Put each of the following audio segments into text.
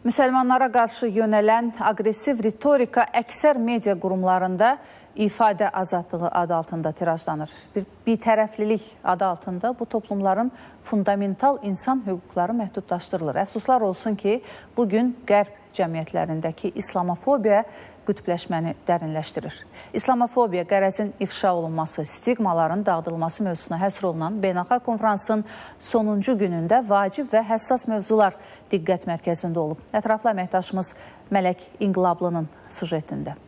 Müsəlmanlara qarşı yönələn aqressiv ritorika əksər media qurumlarında ifadə azadlığı adı altında tirajlanır. Bir tərəflilik adı altında bu toplumların fundamental insan hüquqları məhdudlaşdırılır. Əfsuslar olsun ki, bugün qərb cəmiyyətlərindəki islamofobiya qütbləşməni dərinləşdirir. İslamofobiya qərəzin ifşa olunması, stigmaların dağıdılması mövzusuna həsr olunan beynəlxalq konferansın sonuncu günündə vacib və həssas mövzular diqqət mərkəzində olub. Ətraflı əməkdaşımız Mələk İnqilablı'nın sujetində.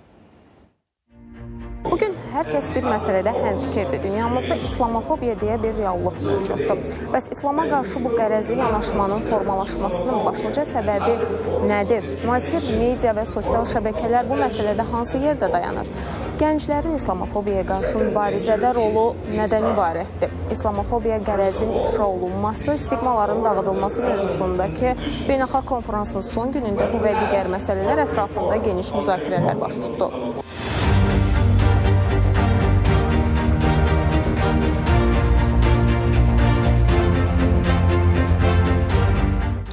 Bugün hər kəs bir məsələdə həmfikirdir. Dünyamızda islamofobiya deyə bir reallıq mövcuddur. Bəs İslama qarşı bu qərəzli yanaşmanın formalaşmasının başlıca səbəbi nədir? Müasir media və sosial şəbəkələr bu məsələdə hansı yerdə dayanır? Gənclərin islamofobiyaya qarşı mübarizədə rolu nədən ibarətdir? İslamofobiya qərəzin ifşa olunması, stigmaların dağıdılması mövzusundakı beynəlxalq konferansın son günündə bu və digər məsələlər ətrafında geniş müzakirələr baş tutdu.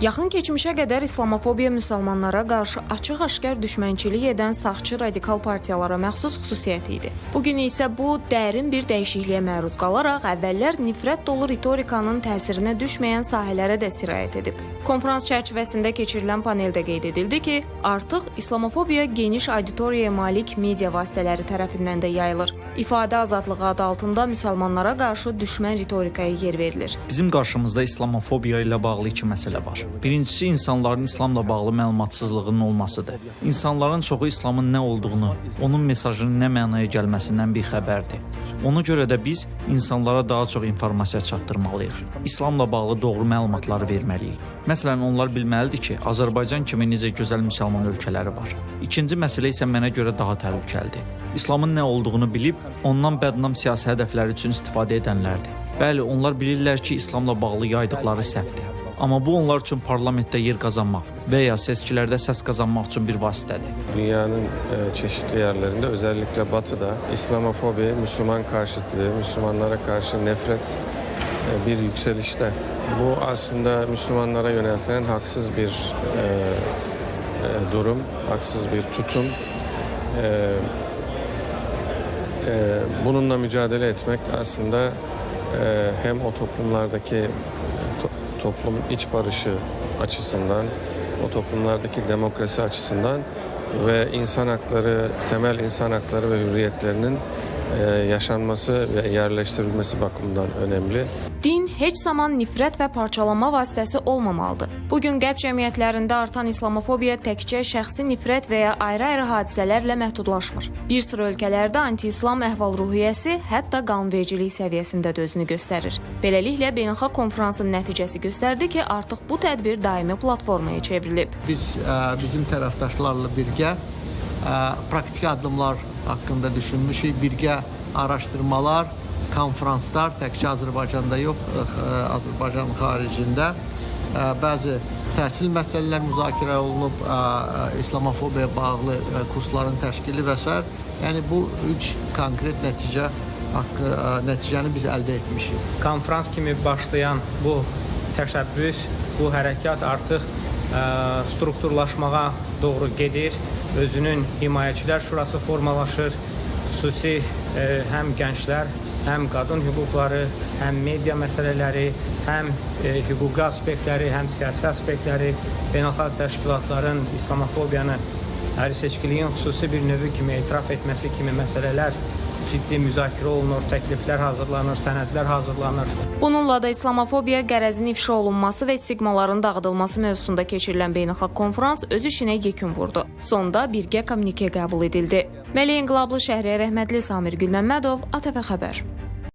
Yaxın keçmişə qədər islamofobiya müsəlmanlara qarşı açıq-aşkar düşmənçilik edən sağçı radikal partiyalara məxsus xüsusiyyət idi. Bugün isə bu dərin bir dəyişikliyə məruz qalaraq əvvəllər nifrət dolu ritorikanın təsirinə düşməyən sahələrə də sirayət edib. Konferans çərçivəsində keçirilən paneldə qeyd edildi ki, artıq islamofobiya geniş auditoriyaya malik media vasitələri tərəfindən də yayılır. İfadə azadlığı adı altında müsəlmanlara qarşı düşmən ritorikaya yer verilir. Bizim qarşımızda islamofobiya ilə bağlı iki məsələ var. Birincisi, insanların İslamla bağlı məlumatsızlığının olmasıdır. İnsanların çoxu İslamın nə olduğunu, onun mesajının nə mənaya gəlməsindən bir xəbərdir. Ona görə də biz insanlara daha çox informasiya çatdırmalıyıq. İslamla bağlı doğru məlumatları verməliyik. Məsələn, onlar bilməlidir ki, Azərbaycan kimi necə gözəl müsəlman ölkələri var. İkinci məsələ isə mənə görə daha təhlükəlidir. İslamın nə olduğunu bilib, ondan bədnam siyasi hədəfləri üçün istifadə edənlərdir. Bəli, onlar bilirlər ki, İslamla bağlı yaydıqları səhvdir. Amma bu onlar üçün parlamentdə yer qazanmaq və ya seçkilərdə səs qazanmaq üçün bir vasitədir. Dünyanın çeşitli yerlerinde, özellikle Batı'da İslamofobi, Müslüman karşıtlığı, Müslümanlara karşı nefret bir yükselişte. Bu aslında Müslümanlara yöneltilen haksız bir durum, haksız bir tutum. Bununla mücadele etmek aslında hem o toplumlardaki toplum iç barışı açısından, o toplumlardaki demokrasi açısından ve insan hakları, temel insan hakları ve hürriyetlerinin yaşanması ve yerleştirilmesi bakımından önemli. Din heç zaman nifrət və parçalanma vasitəsi olmamalıdır. Bugün qərb cəmiyyətlərində artan islamofobiya təkcə şəxsi nifrət və ya ayrı-ayrı hadisələrlə məhdudlaşmır. Bir sıra ölkələrdə anti-islam əhval-ruhiyyəsi hətta qanunvericilik səviyyəsində də özünü göstərir. Beləliklə, beynəlxalq konferansın nəticəsi göstərdi ki, artıq bu tədbir daimi platformaya çevrilib. Biz bizim tərəfdaşlarla birgə praktik addımlar haqqında düşünmüşük, birgə araşdırmalar, konferanslar təkcə Azərbaycanda yox, Azərbaycanın xaricində bəzi təhsil məsələlər müzakirə olunub, İslamofobiya bağlı kursların təşkili və s. Yəni bu üç konkret nəticəni biz əldə etmişik. Konferans kimi başlayan bu təşəbbüs, bu hərəkat artıq strukturlaşmağa doğru gedir. Özünün himayəçilər şurası formalaşır. Xüsusi həm gənclər, həm qadın hüquqları, həm media məsələləri, həm hüquqi aspektləri, həm siyasi aspektləri, beynəlxalq təşkilatların islamofobiyanı seçkiliyin xüsusi bir növü kimi etiraf etməsi kimi məsələlər ciddi müzakirə olunur, təkliflər hazırlanır, sənədlər hazırlanır. Bununla da islamofobiya qərəzin ifşa olunması və stigmaların dağıdılması mövzusunda keçirilən beynəlxalq konferans öz işinə yekun vurdu. Sonda birgə kommunikə qəbul edildi. Mələk İnqilablı, Şəhriyyə Rəhmətli, Samir Gülməmmədov, ATV Xəbər.